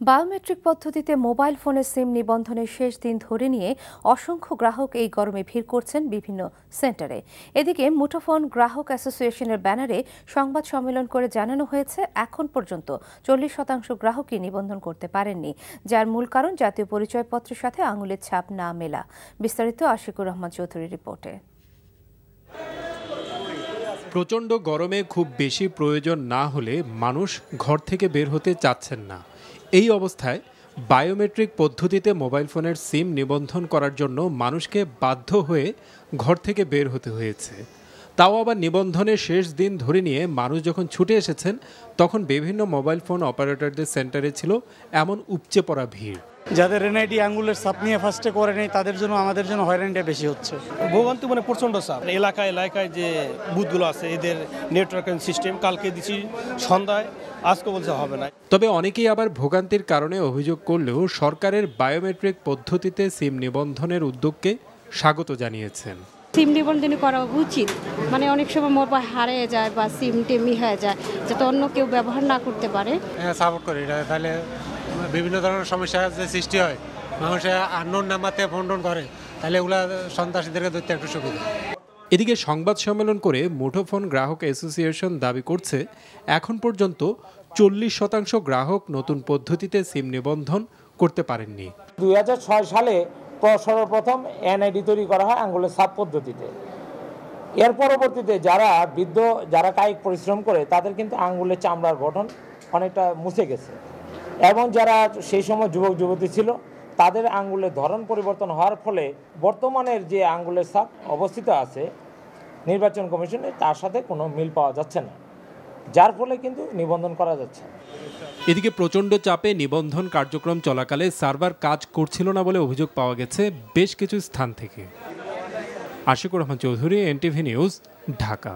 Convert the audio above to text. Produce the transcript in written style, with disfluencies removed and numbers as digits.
Biometric পদ্ধতিতে mobile ফোনের সিম নিবন্ধনের শেষ দিন ধরে নিয়ে অসংখ্য গ্রাহক এই গরমে ভিড় করছেন বিভিন্ন সেন্টারে। এদিকে মুঠোফোন গ্রাহক অ্যাসোসিয়েশনের ব্যানারে সংবাদ সম্মেলন করে জানানো হয়েছে এখন পর্যন্ত 40% গ্রাহকই নিবন্ধন করতে পারেননি, যার মূল কারণ জাতীয় পরিচয়পত্রের সাথে আঙুলের ছাপ না মেলা। বিস্তারিত আশিকুর রহমান চৌধুরীর রিপোর্টে। প্রচণ্ড গরমে খুব বেশি প্রয়োজন না হলে মানুষ ঘর থেকে বের হতে চাচ্ছেন না। এই অবস্থায় বায়োমেট্রিক পদ্ধতিতে মোবাইল ফোনের সিম নিবন্ধন করার জন্য মানুষকে বাধ্য হয়ে ঘর থেকে বের হতে হয়েছে। তাও আবার নিবন্ধনের শেষ দিন ধরে নিয়ে মানুষ যখন ছুটে এসেছেন, তখন বিভিন্ন মোবাইল ফোন অপারেটরদের সেন্টারে ছিল এমন উপচে পড়া ভিড়। যাদের এনআইডি আঙ্গুলের ছাপ নিয়ে ফার্স্টে করে নেই, তাদের জন্য আমাদের জন্য হয়রানিটা বেশি হচ্ছে। ভোগান্তি মানে প্রচণ্ড চাপ। এলাকায় যে বুথগুলো আছে, এদের নেটওয়ার্কিং সিস্টেম কালকে দিচ্ছি সন্ধ্যায়, আজকে বলছে হবে না। তবে অনেকেই আবার ভোগান্তির কারণে অভিযোগ করলেও সরকারের বায়োমেট্রিক পদ্ধতিতে সিম নিবন্ধনের উদ্যোগকে স্বাগত জানিয়েছেন। সিম নিবন্ধন করা উচিত, মানে অনেক সময় মোবাইল হারিয়ে যায় বা সিম টেমি হয়ে যায়, যাতে অন্য কেউ ব্যবহার না করতে পারে। সাপোর্ট করি, তাহলে বিভিন্ন ধরনের সমস্যা যে সৃষ্টি হয়, মানুষে আননোন নাম্বারতে ফোন করে, তাহলে ওগুলা সন্ত্রাসীদেরকে ধরতে একটু সুবিধা। এদিকে সংবাদ সম্মেলন করে মুঠোফোন গ্রাহক অ্যাসোসিয়েশন দাবি করছে, এখন পর্যন্ত 40% গ্রাহক নতুন পদ্ধতিতে সিম নিবন্ধন করতে পারেননি। 2006 সালে সর্বপ্রথম এনআইডি তৈরি করা হয় আঙ্গুলের ছাপ পদ্ধতিতে। এর পরবর্তীতে যারা কায়িক পরিশ্রম করে, তাদের কিন্তু আঙ্গুলের চামড়ার গঠন অনেকটা মুছে গেছে, এবং যারা সেই সময় যুবক যুবতী ছিল, তাদের আঙ্গুলের ধরন পরিবর্তন হওয়ার ফলে বর্তমানের যে আঙ্গুলের ছাপ অবস্থিত আছে নির্বাচন কমিশনে, তার সাথে কোনো মিল পাওয়া যাচ্ছে না, যার ফলে কিন্তু নিবন্ধন করা যাচ্ছে না। এদিকে প্রচণ্ড চাপে নিবন্ধন কার্যক্রম চলাকালে সার্ভার কাজ করছিল না বলে অভিযোগ পাওয়া গেছে বেশ কিছু স্থান থেকে। Ashikur Rahman Chowdhury, NTV news, Dhaka.